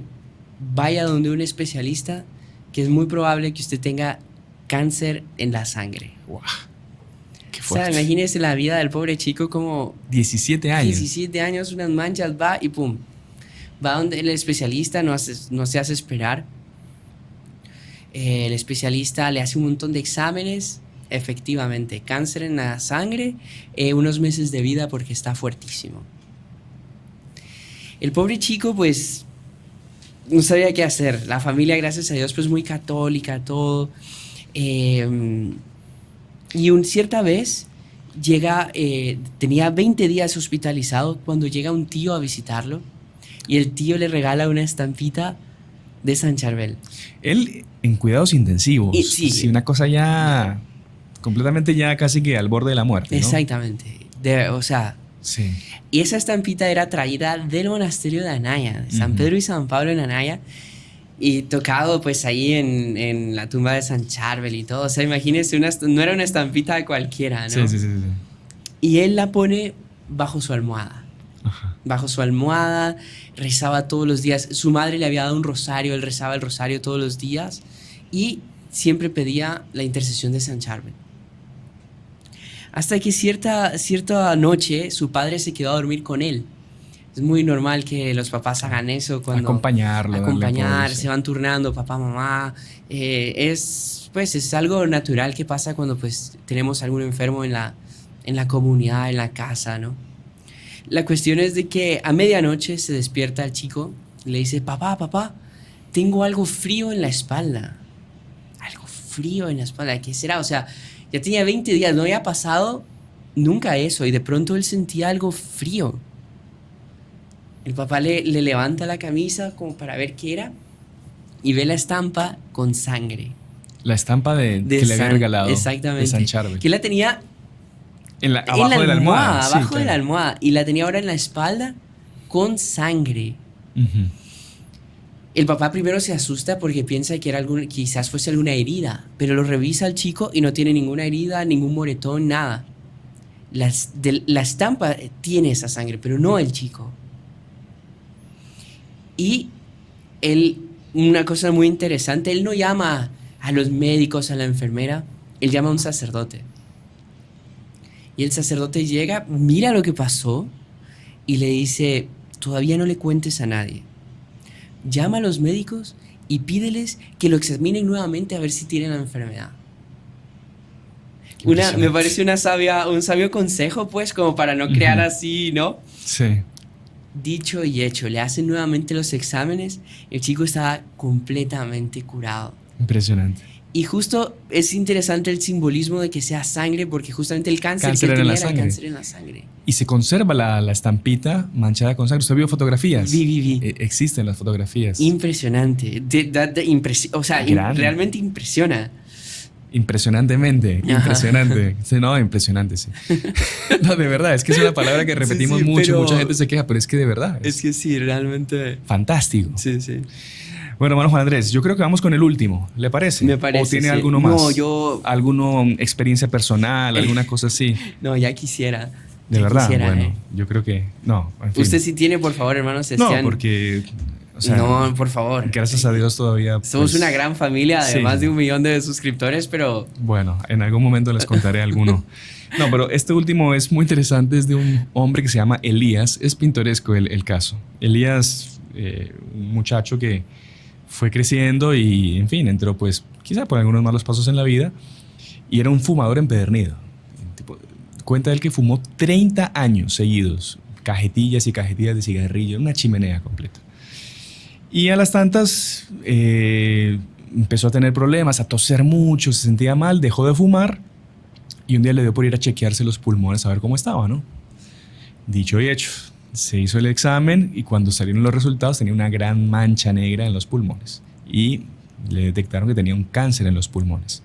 vaya donde un especialista que es muy probable que usted tenga cáncer en la sangre. Wow. Qué O fuerte. sea, imagínese la vida del pobre chico como 17 años. 17 años, unas manchas, va y pum. Va donde el especialista, no se hace esperar. El especialista le hace un montón de exámenes. Efectivamente, cáncer en la sangre, unos meses de vida porque está fuertísimo. El pobre chico, pues, no sabía qué hacer. La familia, gracias a Dios, pues muy católica, todo. Y cierta vez llega, tenía 20 días hospitalizado cuando llega un tío a visitarlo y el tío le regala una estampita de San Charbel. Él en cuidados intensivos. Y sí. Sí, una cosa ya completamente ya casi que al borde de la muerte, ¿no? Exactamente. O sea, sí. Y esa estampita era traída del monasterio de Anaya, de San Pedro y San Pablo en Anaya, y tocado pues ahí en la tumba de San Charbel y todo. O sea, imagínense, no era una estampita cualquiera, ¿no? Sí. Y él la pone bajo su almohada. Ajá. Bajo su almohada, rezaba todos los días. Su madre le había dado un rosario, él rezaba el rosario todos los días y siempre pedía la intercesión de San Charbel. Hasta que cierta noche su padre se quedó a dormir con él. Es muy normal que los papás hagan eso cuando Acompañar, se van turnando, papá, mamá. Es algo natural que pasa cuando pues tenemos algún enfermo en la comunidad, en la casa, ¿no? La cuestión es de que a medianoche se despierta el chico y le dice, papá, tengo algo frío en la espalda. Algo frío en la espalda, ¿qué será? O sea, ya tenía 20 días, no había pasado nunca eso y de pronto él sentía algo frío. El papá le levanta la camisa como para ver qué era y ve la estampa con sangre. La estampa que le había regalado. Exactamente. De San Charbel. Que la tenía abajo de la almohada. Abajo de la almohada. Y la tenía ahora en la espalda con sangre. Uh-huh. El papá primero se asusta porque piensa que quizás fuese alguna herida, pero lo revisa el chico y no tiene ninguna herida, ningún moretón, nada. La estampa tiene esa sangre, pero no el chico. Y una cosa muy interesante, él no llama a los médicos, a la enfermera, él llama a un sacerdote. Y el sacerdote llega, mira lo que pasó y le dice, todavía no le cuentes a nadie. Llama a los médicos y pídeles que lo examinen nuevamente a ver si tienen la enfermedad. Me parece un sabio consejo, pues, como para no crear así, ¿no? Sí. Dicho y hecho, le hacen nuevamente los exámenes, el chico estaba completamente curado. Impresionante. Y justo es interesante el simbolismo de que sea sangre, porque justamente el cáncer que él tenía era cáncer en la sangre. Y se conserva la estampita manchada con sangre. ¿Usted vio fotografías? Vi. Existen las fotografías. Impresionante. Realmente impresiona. Impresionantemente. Impresionante. Sí, no, impresionante, sí. No, de verdad, es que es una palabra que repetimos mucho. Mucha gente se queja, pero es que de verdad. Es que sí, realmente. Fantástico. Sí. Bueno, hermano Juan Andrés, yo creo que vamos con el último. ¿Le parece? Me parece. ¿O tiene alguno más? No, ¿alguna experiencia personal, alguna cosa así? No, ya quisiera. De verdad, bueno, yo creo que no. En fin. Usted sí tiene, por favor, hermano Sebastián. No, porque... no, por favor. Gracias a Dios todavía... Somos una gran familia de más de 1 millón de suscriptores, pero... Bueno, en algún momento les contaré alguno. No, pero este último es muy interesante. Es de un hombre que se llama Elías. Es pintoresco el caso. Elías, un muchacho que fue creciendo y, en fin, entró pues quizá por algunos malos pasos en la vida y era un fumador empedernido. Cuenta él que fumó 30 años seguidos, cajetillas y cajetillas de cigarrillo, una chimenea completa. Y a las tantas empezó a tener problemas, a toser mucho, se sentía mal, dejó de fumar y un día le dio por ir a chequearse los pulmones a ver cómo estaba, ¿no? Dicho y hecho, se hizo el examen y cuando salieron los resultados tenía una gran mancha negra en los pulmones y Le detectaron que tenía un cáncer en los pulmones.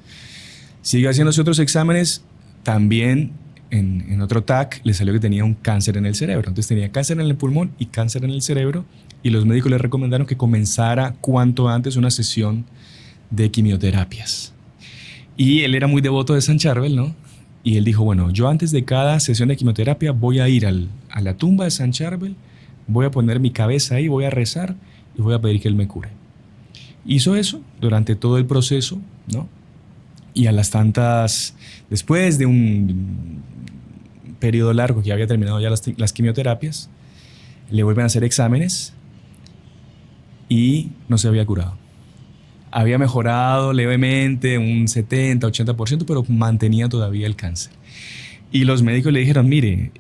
Siguió haciéndose otros exámenes, también en otro TAC le salió que tenía un cáncer en el cerebro. Entonces tenía cáncer en el pulmón y cáncer en el cerebro, y los médicos le recomendaron que comenzara cuanto antes una sesión de quimioterapias. Y él era muy devoto de San Charbel, ¿no? Y él dijo, bueno, yo antes de cada sesión de quimioterapia voy a ir a la tumba de San Charbel, voy a poner mi cabeza ahí, voy a rezar y voy a pedir que él me cure. Hizo eso durante todo el proceso, ¿no? Y a las tantas, después de un periodo largo que ya había terminado ya las quimioterapias, le vuelven a hacer exámenes y no se había curado. Había mejorado levemente, un 70, 80%, pero mantenía todavía el cáncer. Y los médicos le dijeron, mire,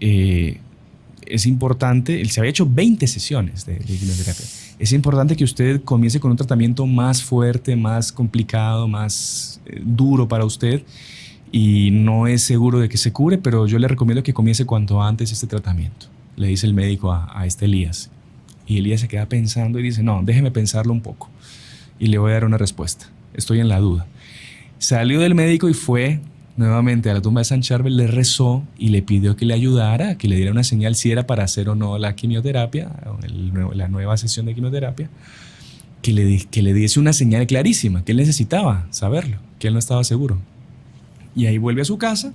es importante, él se había hecho 20 sesiones de quimioterapia. Es importante que usted comience con un tratamiento más fuerte, más complicado, más duro para usted, y no es seguro de que se cure, pero yo le recomiendo que comience cuanto antes este tratamiento, le dice el médico a este Elías. Y Elías se queda pensando y dice, no, déjeme pensarlo un poco y le voy a dar una respuesta. Estoy en la duda. Salió del médico y fue nuevamente a la tumba de San Charbel, le rezó y le pidió que le ayudara, que le diera una señal si era para hacer o no la quimioterapia, la nueva sesión de quimioterapia, que le diese una señal clarísima, que él necesitaba saberlo, que él no estaba seguro. Y ahí vuelve a su casa,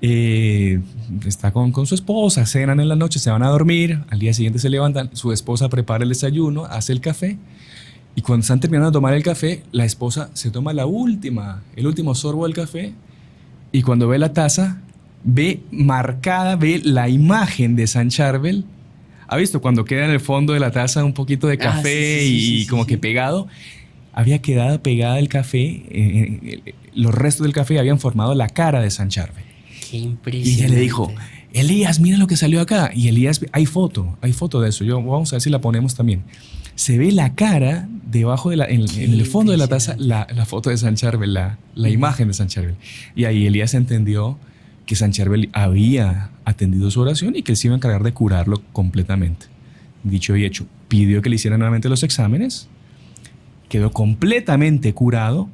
está con su esposa, cenan en la noche, se van a dormir, al día siguiente se levantan, su esposa prepara el desayuno, hace el café, y cuando están terminando de tomar el café, la esposa se toma el último sorbo del café, y cuando ve la taza, ve la imagen de San Charbel. ¿Ha visto cuando queda en el fondo de la taza un poquito de café y como que pegado? Había quedado pegada el café, los restos del café habían formado la cara de San Charbel. Qué impresionante. Y ella le dijo, Elías, mira lo que salió acá. Y Elías, hay foto de eso. Vamos a ver si la ponemos también. Se ve la cara debajo en el fondo de la taza, la foto de San Charbel, la imagen de San Charbel. Y ahí Elías entendió que San Charbel había atendido su oración y que él se iba a encargar de curarlo completamente. Dicho y hecho, pidió que le hicieran nuevamente los exámenes, quedó completamente curado,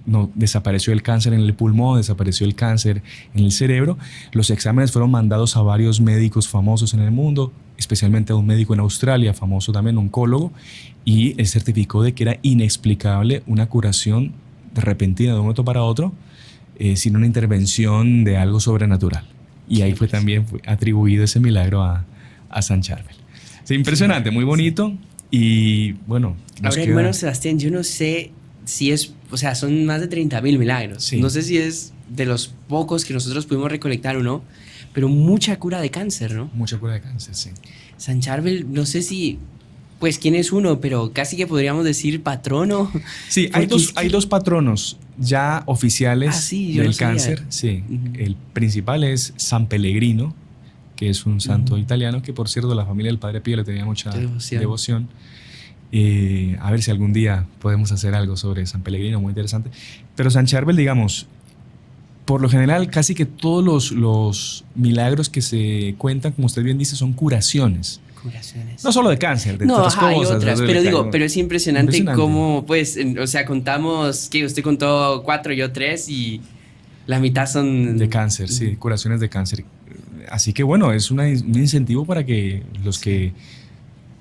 no desapareció el cáncer en el pulmón, desapareció el cáncer en el cerebro. Los exámenes fueron mandados a varios médicos famosos en el mundo, especialmente a un médico en Australia, famoso también, oncólogo, y él certificó de que era inexplicable una curación repentina de un momento para otro, sin una intervención de algo sobrenatural. Y ahí fue atribuido ese milagro a San Charbel. Sí, impresionante, muy bonito. Y bueno, ahora, hermano Sebastián, yo no sé si es, o sea, son más de 30,000 milagros. Sí. No sé si es de los pocos que nosotros pudimos recolectar o no, pero mucha cura de cáncer, ¿no? Mucha cura de cáncer, sí. San Charbel, no sé si, pues, quién es uno, pero casi que podríamos decir patrono. Sí, hay dos patronos ya oficiales del cáncer. Sí. El principal es San Pellegrino, que es un santo italiano que, por cierto, la familia del Padre Pío le tenía mucha devoción. A ver si algún día podemos hacer algo sobre San Pellegrino, muy interesante. Pero San Charbel, digamos, por lo general, casi que todos los milagros que se cuentan, como usted bien dice, son curaciones. No solo de cáncer, de otras cosas. Hay otras, pero es impresionante cómo, pues, o sea, contamos que usted contó 4, yo 3 y la mitad son... De cáncer, sí, curaciones de cáncer. Así que bueno, es un incentivo para que los que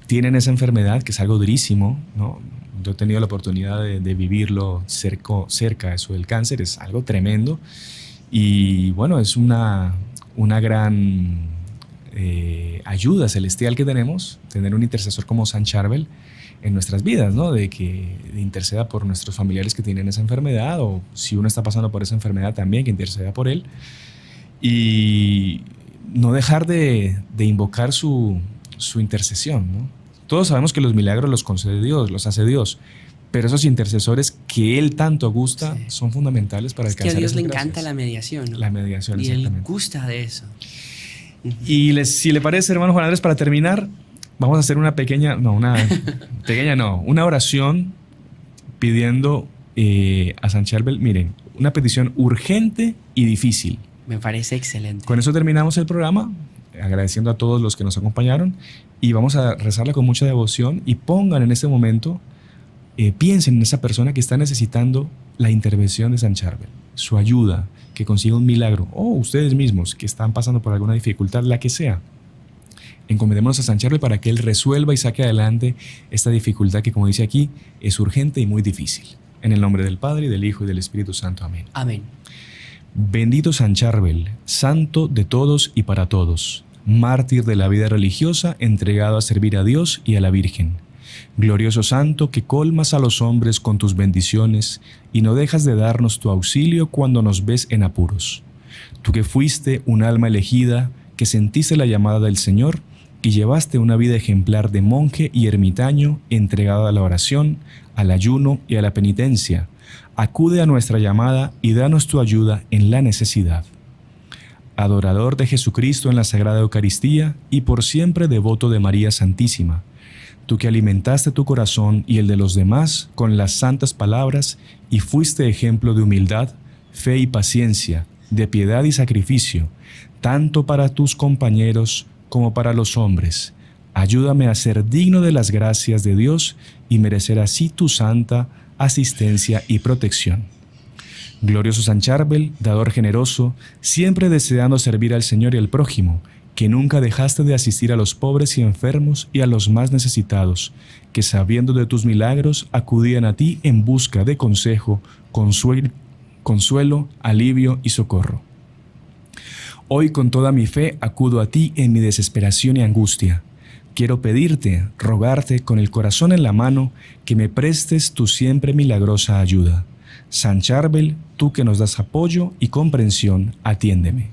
tienen esa enfermedad, que es algo durísimo, ¿no? Yo he tenido la oportunidad de vivirlo cerca, eso del cáncer, es algo tremendo. Y bueno, es una gran ayuda celestial que tenemos, tener un intercesor como San Charbel en nuestras vidas, ¿no? De que interceda por nuestros familiares que tienen esa enfermedad, o si uno está pasando por esa enfermedad también, que interceda por él. Y no dejar de invocar su intercesión, ¿no? Todos sabemos que los milagros los concede Dios, los hace Dios, pero esos intercesores que Él tanto gusta son fundamentales para alcanzar. Es que a Dios le encanta la mediación, ¿no? La mediación, y exactamente. Él gusta de eso. Y si le parece, hermano Juan Andrés, para terminar, vamos a hacer una oración pidiendo a San Charbel, miren, una petición urgente y difícil. Me parece excelente. Con eso terminamos el programa, agradeciendo a todos los que nos acompañaron, y vamos a rezarla con mucha devoción. Y pongan en este momento piensen en esa persona que está necesitando la intervención de San Charbel, su ayuda, que consiga un milagro, o ustedes mismos que están pasando por alguna dificultad, la que sea. Encomendémonos a San Charbel para que él resuelva y saque adelante esta dificultad que, como dice aquí, es urgente y muy difícil. En el nombre del Padre, y del Hijo, y del Espíritu Santo. Amén. Amén. Bendito San Charbel, santo de todos y para todos, mártir de la vida religiosa, entregado a servir a Dios y a la Virgen. Glorioso santo que colmas a los hombres con tus bendiciones y no dejas de darnos tu auxilio cuando nos ves en apuros. Tú que fuiste un alma elegida, que sentiste la llamada del Señor y llevaste una vida ejemplar de monje y ermitaño entregado a la oración, al ayuno y a la penitencia, acude a nuestra llamada y danos tu ayuda en la necesidad. Adorador de Jesucristo en la Sagrada Eucaristía y por siempre devoto de María Santísima, tú que alimentaste tu corazón y el de los demás con las santas palabras y fuiste ejemplo de humildad, fe y paciencia, de piedad y sacrificio, tanto para tus compañeros como para los hombres. Ayúdame a ser digno de las gracias de Dios y merecer así tu santa asistencia y protección. Glorioso San Charbel, dador generoso, siempre deseando servir al Señor y al prójimo, que nunca dejaste de asistir a los pobres y enfermos y a los más necesitados, que sabiendo de tus milagros acudían a ti en busca de consejo, consuelo, alivio y socorro. Hoy con toda mi fe acudo a ti en mi desesperación y angustia. Quiero pedirte, rogarte con el corazón en la mano, que me prestes tu siempre milagrosa ayuda. San Charbel, tú que nos das apoyo y comprensión, atiéndeme.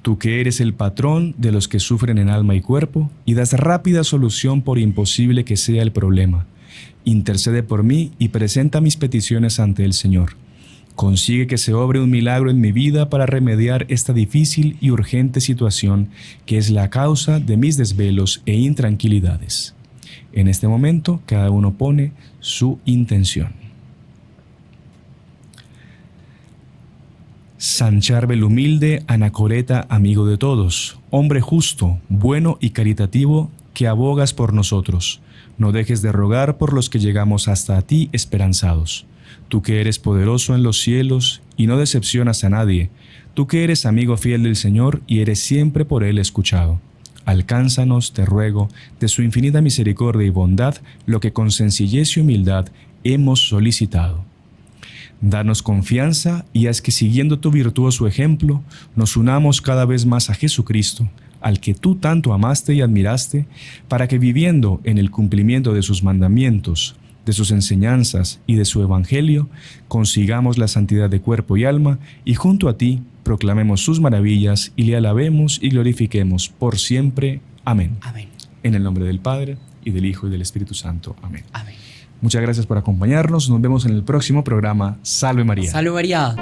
Tú que eres el patrón de los que sufren en alma y cuerpo y das rápida solución por imposible que sea el problema. Intercede por mí y presenta mis peticiones ante el Señor. Consigue que se obre un milagro en mi vida para remediar esta difícil y urgente situación que es la causa de mis desvelos e intranquilidades. En este momento, cada uno pone su intención. San Charbel humilde, anacoreta, amigo de todos, hombre justo, bueno y caritativo, que abogas por nosotros. No dejes de rogar por los que llegamos hasta ti esperanzados. Tú que eres poderoso en los cielos y no decepcionas a nadie, tú que eres amigo fiel del Señor y eres siempre por Él escuchado. Alcánzanos, te ruego, de su infinita misericordia y bondad, lo que con sencillez y humildad hemos solicitado. Danos confianza y haz que siguiendo tu virtuoso ejemplo, nos unamos cada vez más a Jesucristo, al que tú tanto amaste y admiraste, para que viviendo en el cumplimiento de sus mandamientos, de sus enseñanzas y de su evangelio, consigamos la santidad de cuerpo y alma, y junto a ti proclamemos sus maravillas y le alabemos y glorifiquemos por siempre. Amén. Amén. En el nombre del Padre, y del Hijo, y del Espíritu Santo. Amén. Amén. Muchas gracias por acompañarnos. Nos vemos en el próximo programa. Salve María. Salve María.